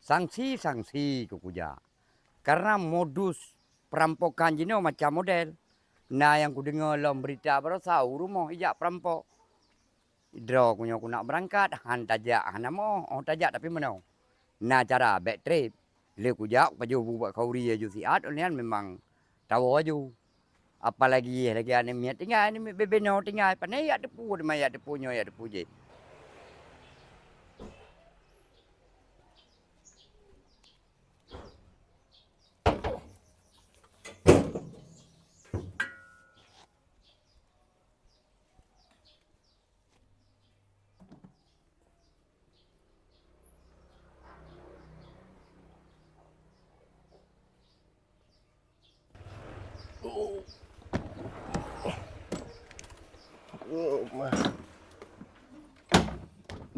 sanksi kukuja. Karena modus perampokan jino macam model. Nah yang ku dengar dalam berita berasa rumah ijak perampok. Draw kunyo aku nak berangkat, han tajak, han amo, tajak tapi mana? Nah cara back trip, le ku jak baju buat kauri aju siat, onian memang tahu aju. Apalagi lagi ane miat tinggal ni bebeno tinggal panai ya depu de maya depunyo ya depu je.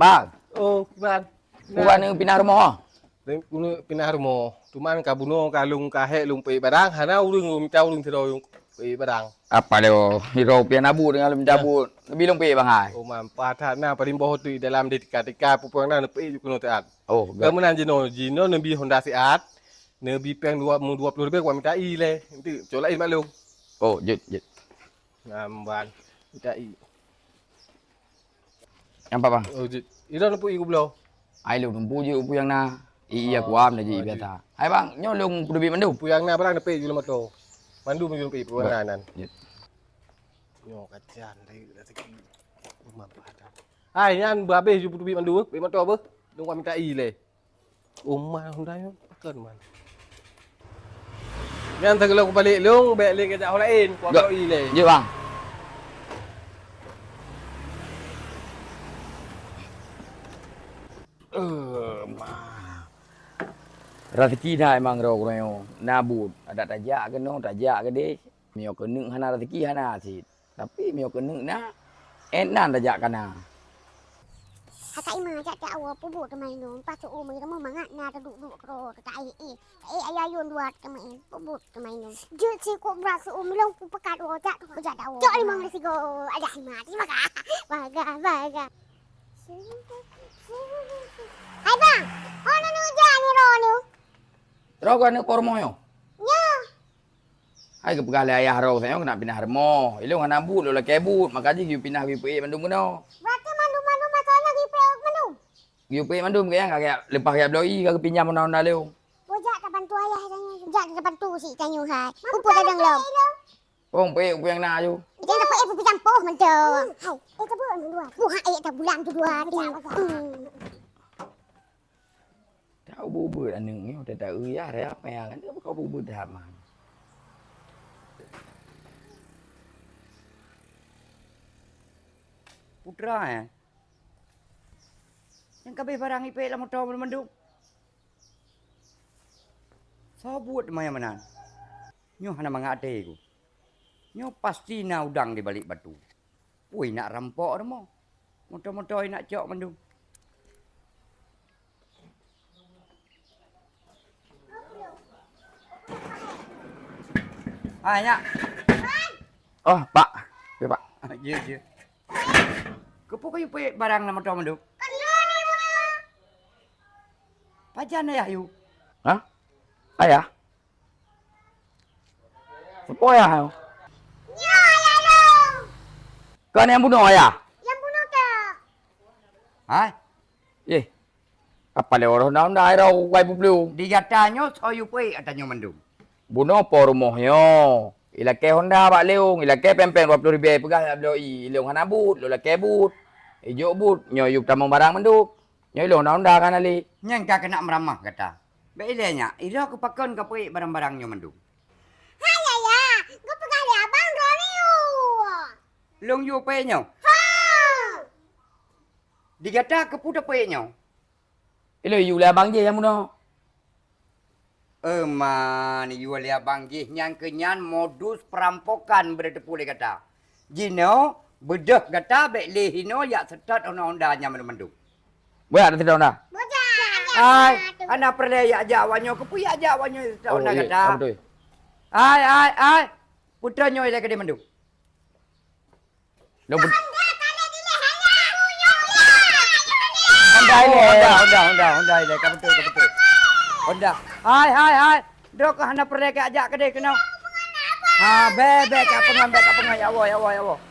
Bang, Bang. bukan yang pindah rumah. Guna pindah rumah. Cuman kabuno kalung kahek lung pe barang hana urung minta urung tero yung pe barang. Apa leo? Hiro pian abu dengan lem cabut. Lebih long pe bang hai. Oh mampa thana parimbo tu dalam detika pupuang na pe kuno taat. Oh, Kemudian jino nabi Honda Siat. Nabi peng 20 lebih gua minta i le. Itu colai maklum. oh, jut. Ngamban minta i. Yang apa bang? Oh jit. Ira nu pu i gublo. Ai lu tumpu je upu yang na. Iya kuam na ji biasa. Hai bang, nyo lung kudu bi mandu. Puyang na barang na pe julo mato. Mandu mi julo pe puang nan. Jut. Nyo kacan dari rezeki. Mampa dah. Hai nyan babe ju pu bi mandu pe mato apa? Dong gua minta i le. Umma Honda yo pakan man. Nyan taglo ko balik long, balik ke jak lain, ku ambil i le. Jut bang. Rezeki dah emang ro yo. Nabut, ada tajak ke no, tajak ke deh. Mio ke neng hana rezeki hana sit. Tapi mio ke neng na enan tajak kana. Hata ima jak tak awak pubuk kemai no. Pas tu umur kamu mangat na duduk kro tak ai. Ayah yun buat kemai pubuk kemai no. Jut si ko beras long pu pekat wo jak jak tak awak. Jak limang resigo. Ada ima terima kasih. Baga. Hai bang. Oh nu jak ni ro nu. Ro kan ko romo yo. Ya. Hai ke pegale ayah ro saya kena pindah romo. Ilung hana but lo kebut makaji you pindah wi pe mandum no. Berarti mandu masalah di pe mandu. You pe mandum ke yang kayak lepas kayak bloi ke pinjam onda leu. Bojak tak bantu ayah tanya. Jak tak bantu si tanya hai. Upu kadang lom. Pong pe upu yang na ju. Dia dapat ibu campur mentang. Hai, tak buat dua. Buat tak bulan tu dua. Tahu bubur aneng yo tak tahu ya re apa ya kan kau bubur dah man. Putra yang kabeh barang ipe lah motor manduk. Sabut maya manan. Nyo hana mangate ku. Nyo pasti na udang di balik batu. Pui nak rampok demo. Motor-motor nak cok manduk. Hai nyak. Oh, Pak. Ya, Pak. Je. Kepo kayu pe barang na motor manduk. Pajan ayah yu. Hah? Ayah? Siapa ayah? Ya, ayah dong. Kau ni yang bunuh ayah? Yang bunuh tak? Hai, Eh. Apa le orang dah dah wai bublu. digatanyo soyu pe atanyo manduk. Bunuh apa rumahnya? Ila ke Honda bak leung, ila ke pempen 20,000 pegah bloi, leung hana but, lo la ke but. Ijo but, nyo yuk tamang barang manduk. Nyo leung Honda kan ali. Nyang ka kena meramah kata. Be ilenya, ira aku pakon ka pe barang-barangnya manduk. Hai ayah, kau pegang dia abang Roniu. Long yu pe nyo. Ha. Digata ke puta pe nyo. Ilo yu le abang je yang bunuh. Man, yu le abang je nyang kenyan modus perampokan berdepu le kata. Jino bedah kata be le hino ya setat Honda nya manduk. Boleh ada tidak Honda? Bocah. Ai, ana perle ya jawanyo ke puya jawanyo Honda iya, kata. betul. Ai. Putra nyo ile ke de manduk. Lo Honda ile ka betul. Honda. Hai. Dok hana pernah ke ajak ke dia kena. Ha bebek apa ngambil apa ya Allah.